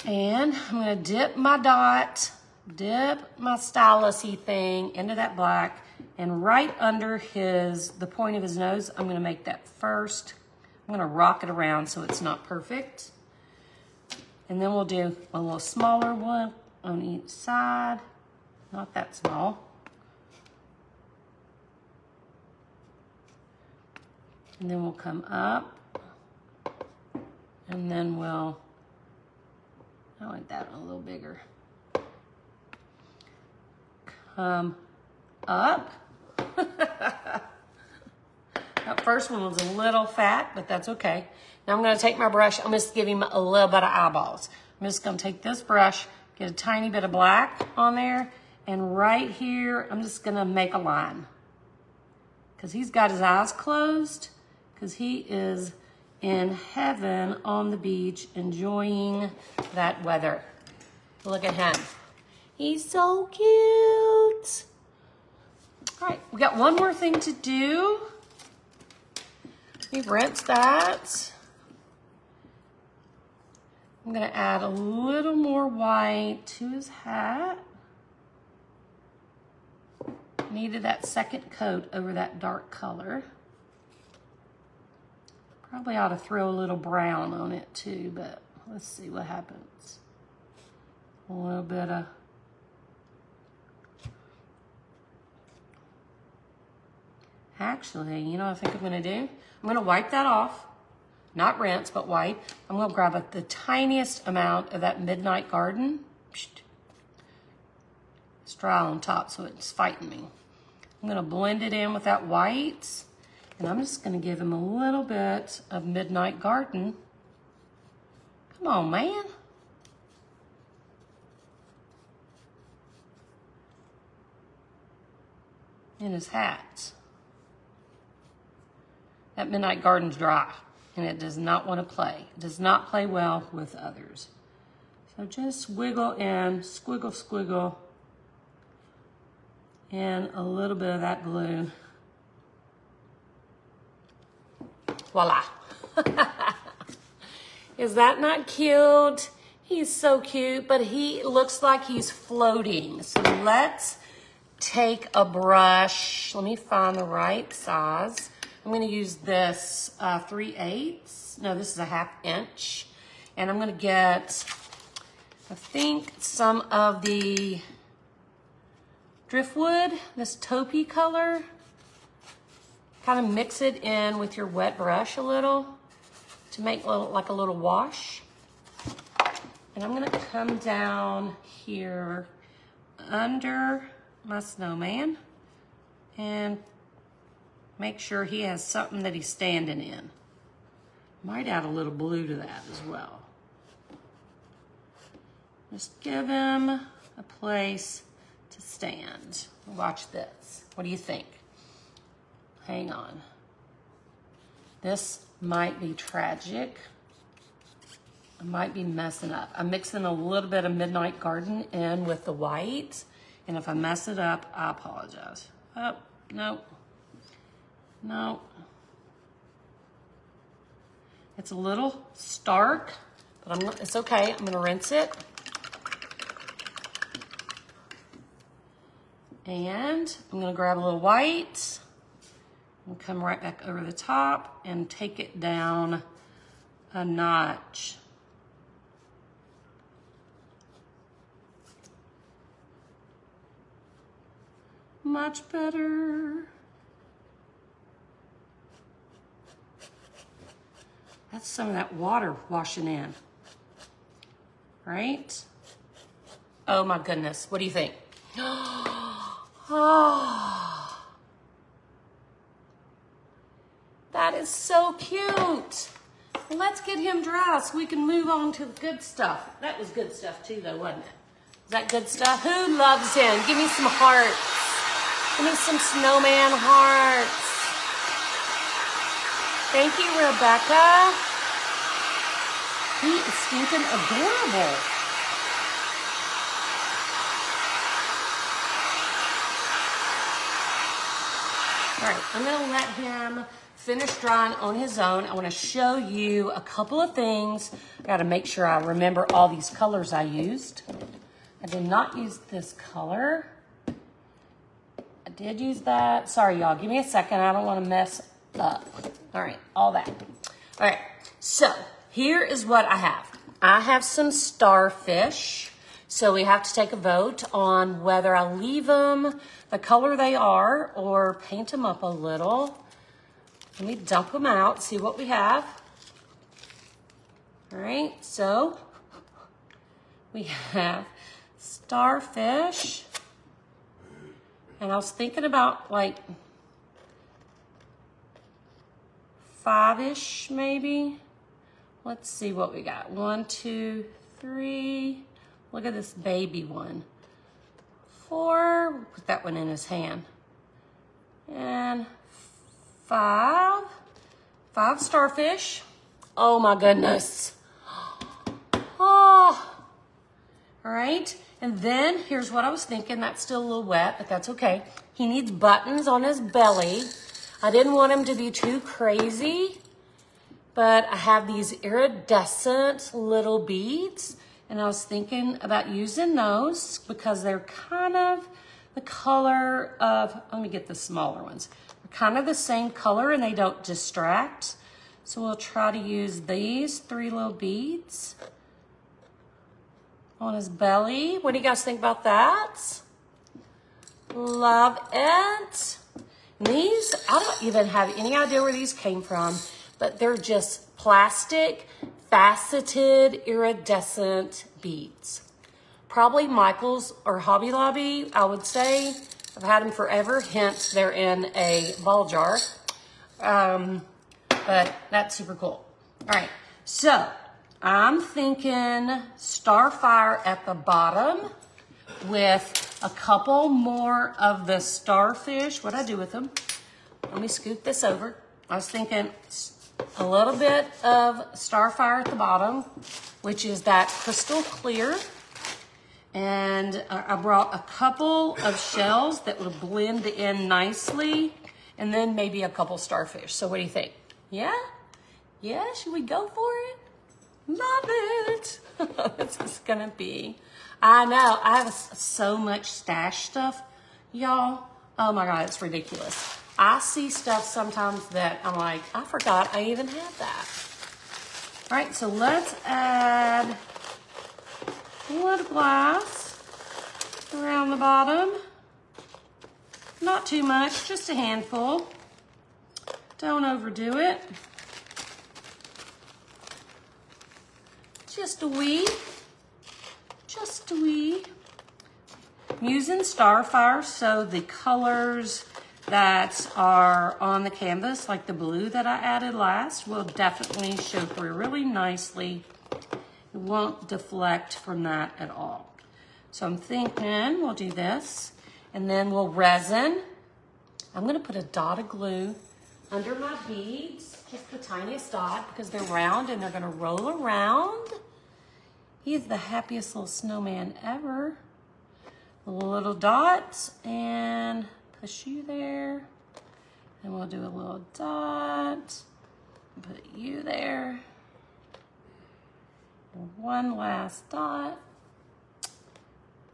And I'm gonna dip my dot, dip my stylus-y thing into that black, and right under the point of his nose, I'm gonna make that first. I'm gonna rock it around so it's not perfect. And then we'll do a little smaller one on each side, not that small. And then we'll come up, and then I like that one a little bigger. Come up. That first one was a little fat, but that's okay. Now I'm gonna take my brush, I'm just giving him a little bit of eyeballs. I'm just gonna take this brush, get a tiny bit of black on there, and right here, I'm just gonna make a line. Because he's got his eyes closed, because he is in heaven on the beach enjoying that weather. Look at him. He's so cute. All right, we got one more thing to do. We've rinsed that. I'm gonna add a little more white to his hat. Needed that second coat over that dark color. Probably ought to throw a little brown on it too, but let's see what happens. A little bit of... Actually, you know what I think I'm gonna do? I'm gonna wipe that off. Not rinse, but wipe. I'm gonna grab the tiniest amount of that Midnight Garden. It's dry on top, so it's fighting me. I'm gonna blend it in with that white, and I'm just gonna give him a little bit of Midnight Garden. Come on, man. In his hat. That Midnight Garden's dry, and it does not want to play. It does not play well with others. So just wiggle in, squiggle, squiggle, and a little bit of that glue. Voila. Is that not cute? He's so cute, but he looks like he's floating. So let's take a brush. Let me find the right size. I'm going to use this 3/8. No, this is a 1/2 inch. And I'm going to get, I think, some of the driftwood, this taupey color. Kind of mix it in with your wet brush a little to make like a little wash. And I'm going to come down here under my snowman and make sure he has something that he's standing in. Might add a little blue to that as well. Just give him a place to stand. Watch this. What do you think? Hang on. This might be tragic. I might be messing up. I'm mixing a little bit of Midnight Garden in with the white. And if I mess it up, I apologize. Oh, no. No. It's a little stark, but it's okay. I'm gonna rinse it. And I'm gonna grab a little white and come right back over the top and take it down a notch. Much better. That's some of that water washing in, right? Oh my goodness, what do you think? Oh, that is so cute. Let's get him dry so we can move on to the good stuff. That was good stuff too though, wasn't it? Is that good stuff? Who loves him? Give me some hearts. Give me some snowman hearts. Thank you, Rebecca. He is stinking adorable. All right, I'm gonna let him finish drying on his own. I wanna show you a couple of things. I gotta make sure I remember all these colors I used. I did not use this color. I did use that. Sorry, y'all, give me a second. I don't wanna mess up. All right, all that. All right, so here is what I have. I have some starfish. So we have to take a vote on whether I leave them the color they are or paint them up a little. Let me dump them out, see what we have. All right, so we have starfish. And I was thinking about like 5-ish maybe. Let's see what we got. 1, 2, 3. Look at this baby one. 4. We'll put that one in his hand. And 5. 5 starfish. Oh my goodness. Oh. All right. And then here's what I was thinking. That's still a little wet, but that's okay. He needs buttons on his belly. I didn't want him to be too crazy, but I have these iridescent little beads, and I was thinking about using those because they're kind of the color of, let me get the smaller ones. They're kind of the same color and they don't distract. So we'll try to use these 3 little beads on his belly. What do you guys think about that? Love it. And these, I don't even have any idea where these came from, but they're just plastic, faceted, iridescent beads. Probably Michael's or Hobby Lobby, I would say. I've had them forever, hence they're in a ball jar. But that's super cool. All right, so I'm thinking starfire at the bottom with a couple more of the starfish. What'd I do with them? Let me scoot this over. I was thinking a little bit of starfire at the bottom, which is that crystal clear. And I brought a couple of shells that would blend in nicely, and then maybe a couple starfish. So what do you think? Yeah? Yeah, should we go for it? Love it. This is gonna be, I know, I have so much stash stuff, y'all. Oh my God, it's ridiculous. I see stuff sometimes that I'm like, I forgot I even had that. All right, so let's add a little glass around the bottom. Not too much, just a handful. Don't overdo it. Just a wee. Just a wee. I'm using starfire, so the colors that are on the canvas, like the blue that I added last, will definitely show through really nicely. It won't deflect from that at all. So I'm thinking we'll do this, and then we'll resin. I'm gonna put a dot of glue under my beads, just the tiniest dot, because they're round and they're gonna roll around. He's the happiest little snowman ever. Little dots, and push you there. And we'll do a little dot, put you there. One last dot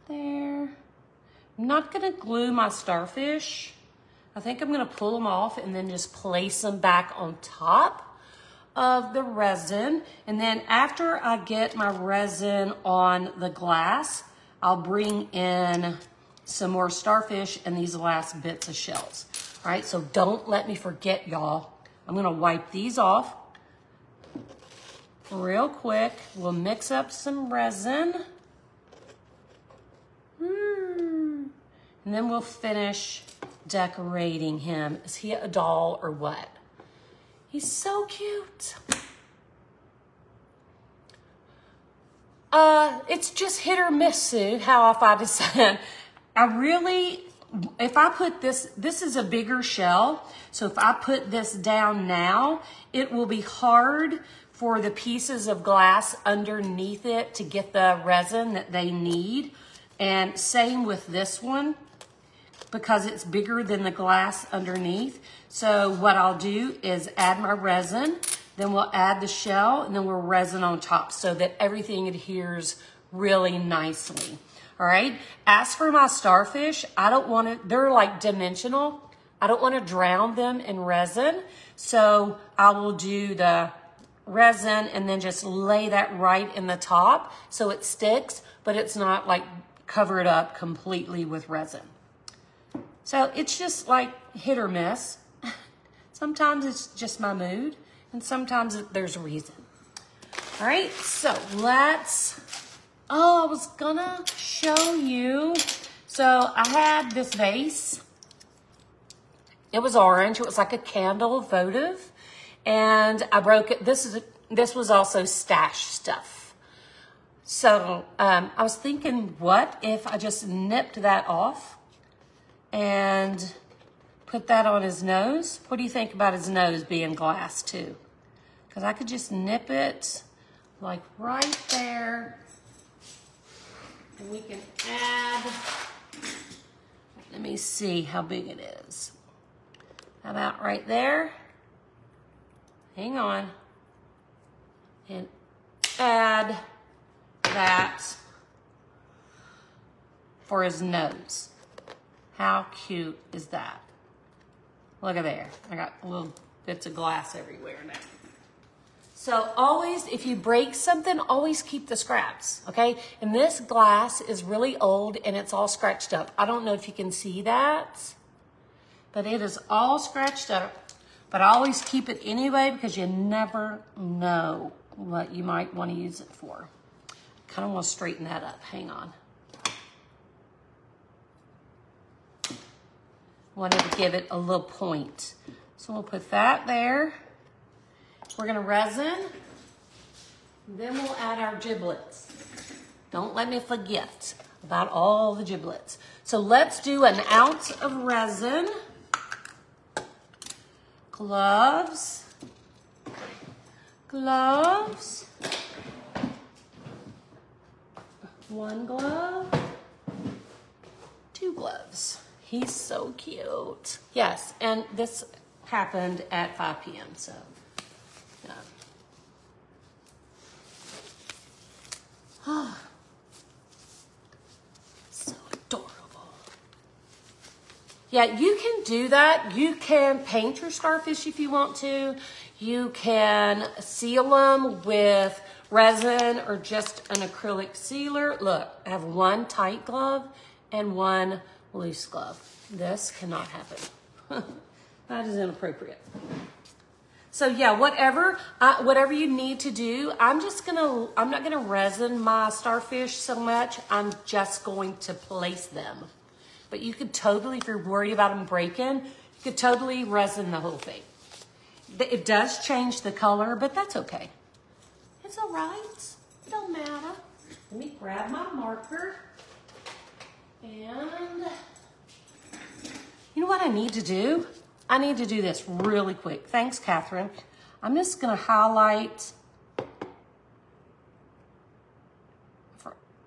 there. I'm not gonna glue my starfish. I think I'm gonna pull them off and then just place them back on top of the resin. And then after I get my resin on the glass, I'll bring in some more starfish and these last bits of shells. All right, so don't let me forget, y'all. I'm gonna wipe these off real quick. We'll mix up some resin. And then we'll finish decorating him. Is he a doll or what? He's so cute. It's just hit or miss, Sue, how if I decide. If I put this is a bigger shell, so if I put this down now, it will be hard for the pieces of glass underneath it to get the resin that they need. And same with this one, because it's bigger than the glass underneath. So what I'll do is add my resin, then we'll add the shell, and then we'll resin on top so that everything adheres really nicely. All right, as for my starfish, I don't want to, they're like dimensional. I don't want to drown them in resin. So I will do the resin and then just lay that right in the top so it sticks, but it's not like covered up completely with resin. So it's just like hit or miss. Sometimes it's just my mood, and sometimes there's a reason. All right, so let's, I was gonna show you. So I had this vase. It was orange. It was like a candle votive, and I broke it. This was also stash stuff. So I was thinking, what if I just nipped that off and put that on his nose? What do you think about his nose being glass too? Because I could just nip it like right there. And we can add, let me see how big it is. How about right there? Hang on. And add that for his nose. How cute is that? Look at there. I got little bits of glass everywhere now. So always, if you break something, always keep the scraps, okay? And this glass is really old and it's all scratched up. I don't know if you can see that, but it is all scratched up. But I always keep it anyway because you never know what you might want to use it for. Kind of want to straighten that up. Hang on. Wanted to give it a little point. So we'll put that there. We're going to resin. Then we'll add our giblets. Don't let me forget about all the giblets. So let's do an ounce of resin. Gloves. Gloves. One glove. Two gloves. He's so cute. Yes, and this happened at 5 p.m., so yeah. Oh, so adorable. Yeah, you can do that. You can paint your starfish if you want to. You can seal them with resin or just an acrylic sealer. Look, I have one tight glove and one loose glove. This cannot happen. That is inappropriate. So yeah, whatever you need to do, I'm not gonna resin my starfish so much. I'm just going to place them. But you could totally, if you're worried about them breaking, you could totally resin the whole thing. It does change the color, but that's okay. It's all right. It don't matter. Let me grab my marker. And you know what I need to do? I need to do this really quick. Thanks, Catherine. I'm just going to highlight.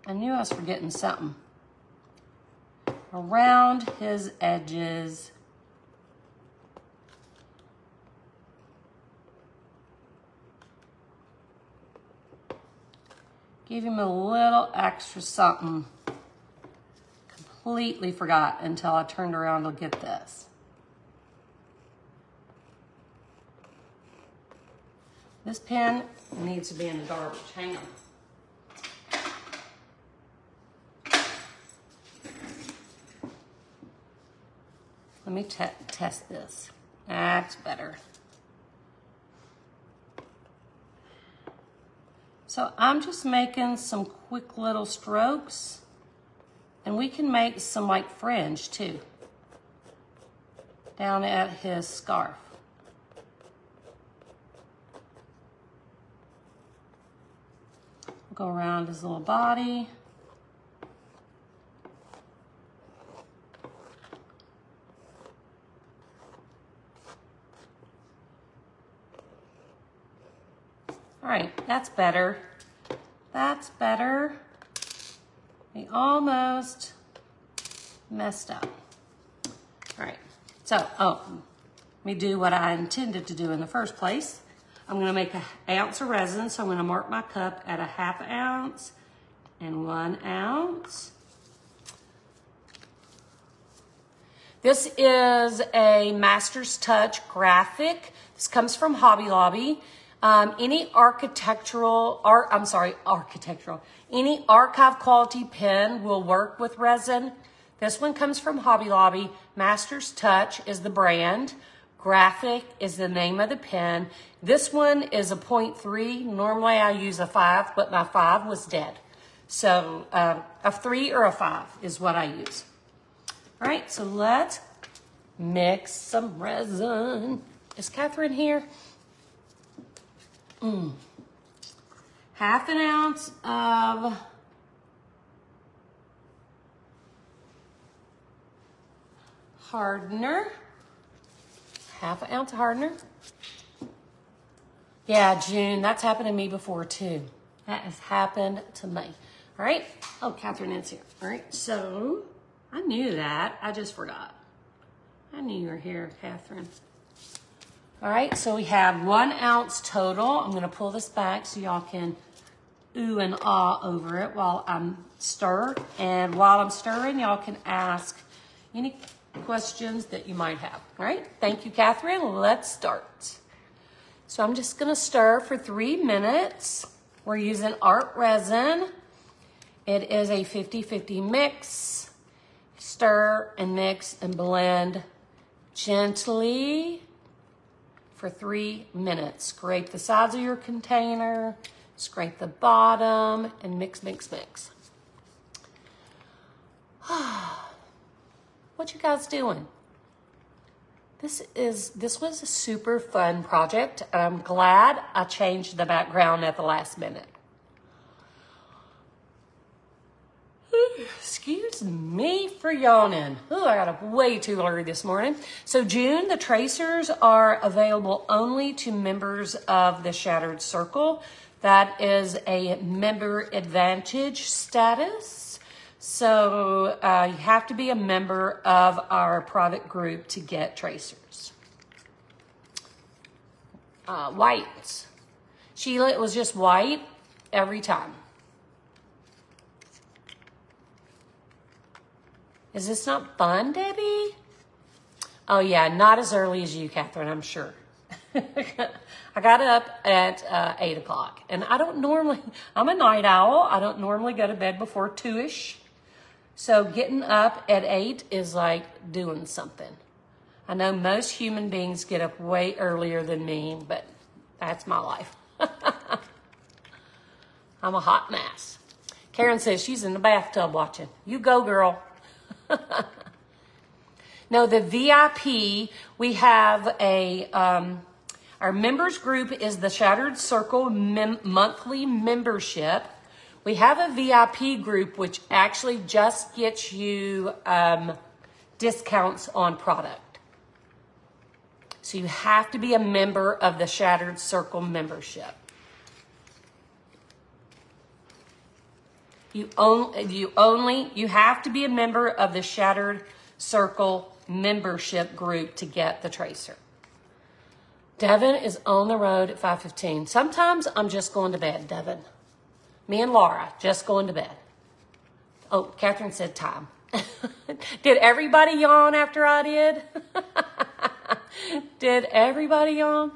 I knew I was forgetting something. Around his edges. Give him a little extra something. Completely forgot until I turned around to get this. This pen needs to be in the garbage. Hang on. Let me test this. That's better. So I'm just making some quick little strokes, and we can make some like fringe too down at his scarf. Go around his little body. All right, that's better. That's better. We almost messed up. All right, so, let me do what I intended to do in the first place. I'm gonna make an ounce of resin, so I'm gonna mark my cup at a 1/2 ounce and 1 ounce. This is a Master's Touch graphic. This comes from Hobby Lobby. Any any archive quality pen will work with resin. This one comes from Hobby Lobby. Master's Touch is the brand. Graphic is the name of the pen. This one is a 0.3. Normally I use a 5, but my 5 was dead. So a 3 or a 5 is what I use. All right, so let's mix some resin. Is Catherine here? 1/2 ounce of hardener. 1/2 ounce of hardener. Yeah, June, that's happened to me before too. That has happened to me. All right. Oh, Catherine is here. All right. So I knew that. I just forgot. I knew you were here, Catherine. All right. So we have 1 ounce total. I'm going to pull this back so y'all can ooh and ah over it while I'm stirring. And while I'm stirring, y'all can ask any questions that you might have. All right. Thank you, Catherine. Let's start. So So I'm just gonna stir for 3 minutes. We're using art resin. It is a 50-50 mix. Stir and mix and blend gently for 3 minutes. Scrape the sides of your container, scrape the bottom, and mix, mix, mix. What you guys doing? This was a super fun project, and I'm glad I changed the background at the last minute. Excuse me for yawning. Oh, I got up way too early this morning. So June, the tracers are available only to members of the Shattered Circle. That is a member advantage status. So you have to be a member of our private group to get tracers. White. Sheila, it was just white every time. Is this not fun, Debbie? Oh yeah, not as early as you, Catherine, I'm sure. I got up at 8 o'clock, and I'm a night owl. I don't normally go to bed before 2-ish. So getting up at 8 is like doing something. I know most human beings get up way earlier than me, but that's my life. I'm a hot mess. Karen says she's in the bathtub watching. You go, girl. No, the VIP, we have our members group is the Shattered Circle monthly membership. We have a VIP group, which actually just gets you discounts on product. So you have to be a member of the Shattered Circle membership. You have to be a member of the Shattered Circle membership group to get the tracer. Devin is on the road at 5:15. Sometimes I'm just going to bed, Devin. Me and Laura, just going to bed. Oh, Catherine said time. Did everybody yawn after I did? Did everybody yawn?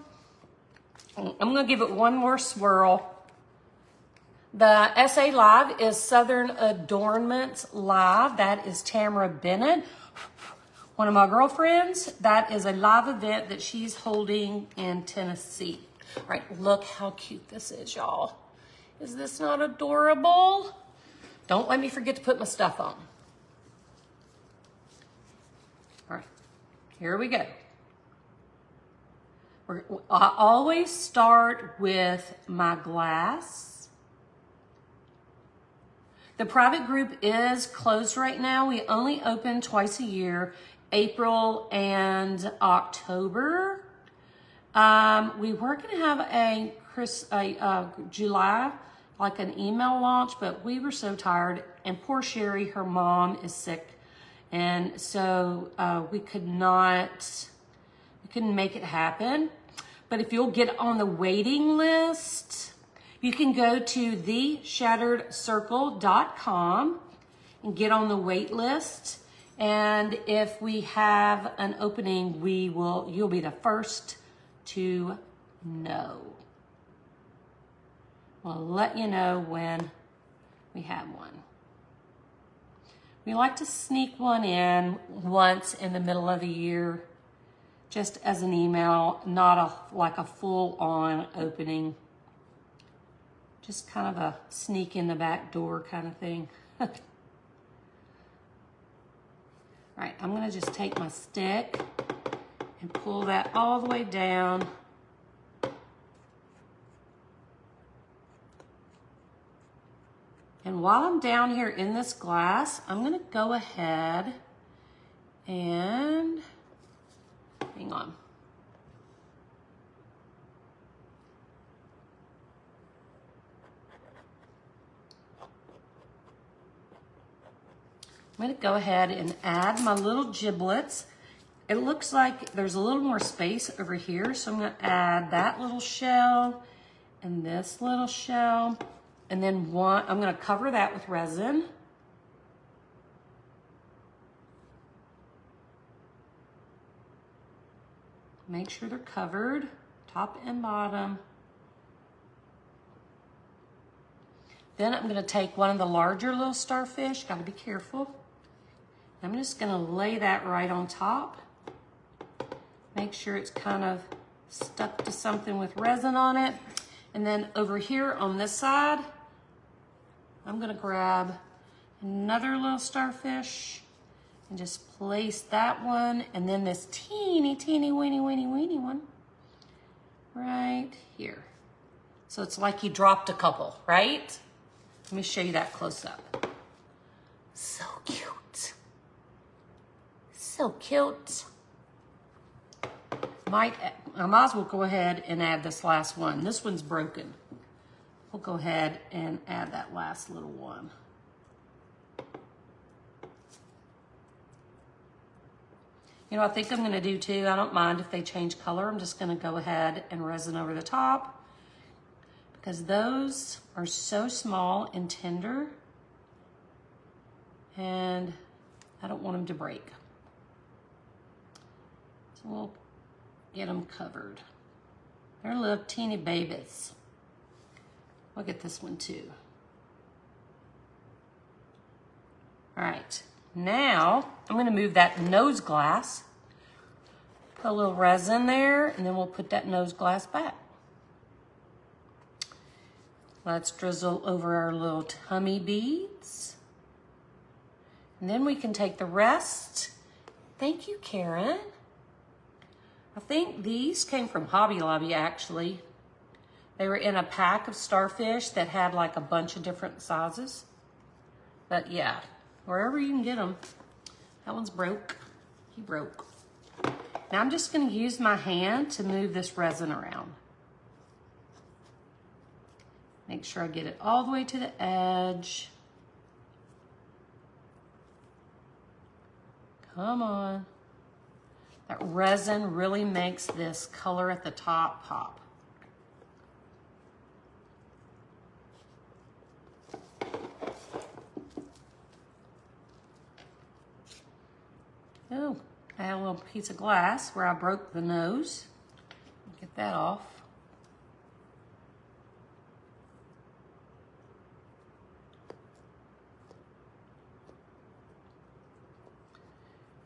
I'm going to give it one more swirl. The SA Live is Southern Adornments Live. That is Tamara Bennett, one of my girlfriends. That is a live event that she's holding in Tennessee. All right, look how cute this is, y'all. Is this not adorable? Don't let me forget to put my stuff on. All right, here we go. I always start with my glass. The private group is closed right now. We only open twice a year, April and October. We were going to have a July, like an email launch, but we were so tired. And poor Sherry, her mom is sick. And so we couldn't make it happen. But if you'll get on the waiting list, you can go to theshatteredcircle.com and get on the wait list. And if we have an opening, you'll be the first to know. We'll let you know when we have one. We like to sneak one in once in the middle of the year, just as an email, not like a full-on opening. Just kind of a sneak in the back door kind of thing. All right, I'm gonna just take my stick and pull that all the way down. And while I'm down here in this glass, I'm gonna go ahead and, hang on. I'm going to go ahead and add my little giblets. It looks like there's a little more space over here, so I'm going to add that little shell and this little shell. And then I'm going to cover that with resin. Make sure they're covered top and bottom. Then I'm gonna take one of the larger little starfish, gotta be careful. I'm just gonna lay that right on top. Make sure it's kind of stuck to something with resin on it. And then over here on this side, I'm gonna grab another little starfish and just place that one, and then this teeny, teeny, weeny, weeny, weeny one right here. So it's like you dropped a couple, right? Let me show you that close up. So cute. So cute. I might as well go ahead and add this last one. This one's broken. We'll go ahead and add that last little one. You know, I think I'm gonna do too, I don't mind if they change color. I'm just gonna go ahead and resin over the top because those are so small and tender and I don't want them to break. So we'll get them covered. They're little teeny babies. Look at this one too. All right, now I'm gonna move that nose glass, put a little resin there, and then we'll put that nose glass back. Let's drizzle over our little tummy beads. And then we can take the rest. Thank you, Karen. I think these came from Hobby Lobby, actually. They were in a pack of starfish that had like a bunch of different sizes. But yeah, wherever you can get them. That one's broke. He broke. Now I'm just gonna use my hand to move this resin around. Make sure I get it all the way to the edge. Come on. That resin really makes this color at the top pop. Oh, I had a little piece of glass where I broke the nose. Get that off.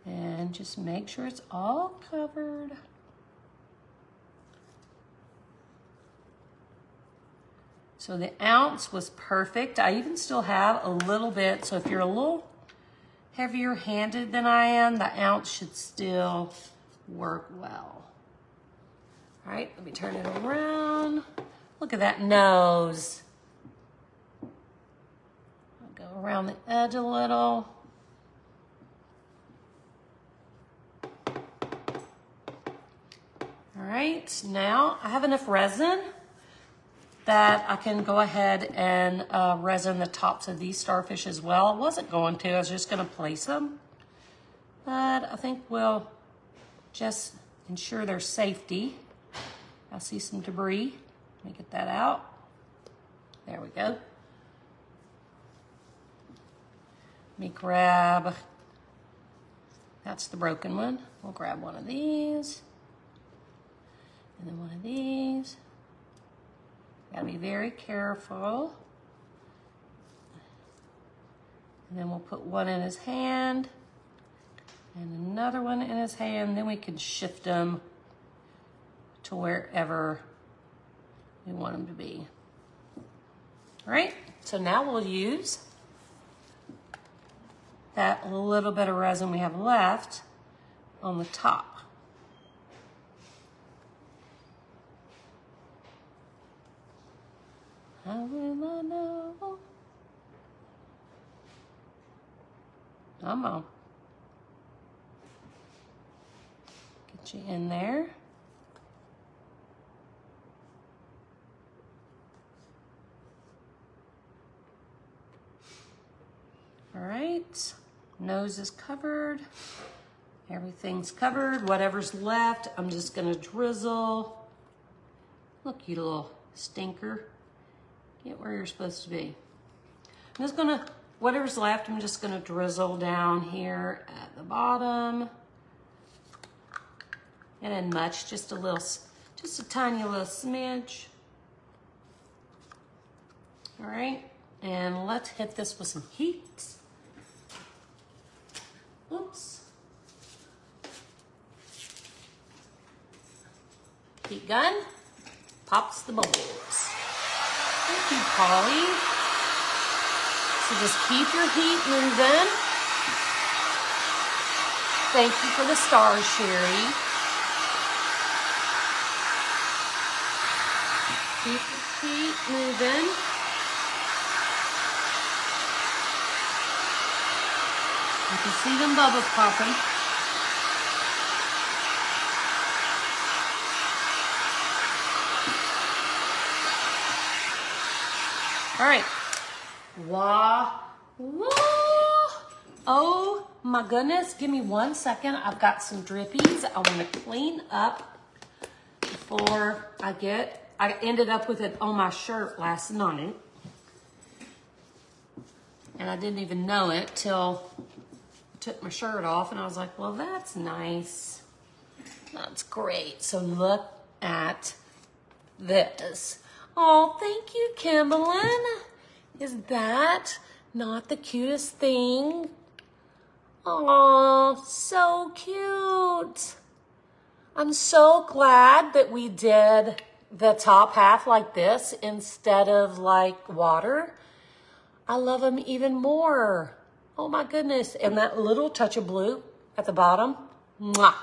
And just make sure it's all covered. So the ounce was perfect. I even still have a little bit, so if you're a little heavier handed than I am, the ounce should still work well. All right, let me turn it around. Look at that nose. I'll go around the edge a little. All right, now I have enough resin that I can go ahead and resin the tops of these starfish as well. I wasn't going to, I was just gonna place them. But I think we'll just ensure their safety. I see some debris. Let me get that out. There we go. Let me grab, that's the broken one. We'll grab one of these. And then one of these. Gotta be very careful. And then we'll put one in his hand and another one in his hand. Then we can shift them to wherever we want them to be. All right, so now we'll use that little bit of resin we have left on the top. How will I know? Come on. Get you in there. All right, nose is covered. Everything's covered. Whatever's left, I'm just gonna drizzle. Look, you little stinker. Get where you're supposed to be. I'm just gonna, whatever's left, I'm just gonna drizzle down here at the bottom. And then much, just a little Just a tiny little smidge. All right, and let's hit this with some heat. Oops. Heat gun pops the bubbles. Thank you, Polly. So just keep your heat moving. Thank you for the stars, Sherry. Keep the heat moving. You can see them bubbles popping. All right. Wow. Oh my goodness. Give me 1 second. I've got some drippies I want to clean up before I ended up with it on my shirt last night. And I didn't even know it till I took my shirt off and I was like, well, that's nice. That's great. So look at this. Oh, thank you, Kimberlyn. Is that not the cutest thing? Oh, so cute. I'm so glad that we did the top half like this instead of like water. I love them even more. Oh my goodness. And that little touch of blue at the bottom. Mwah.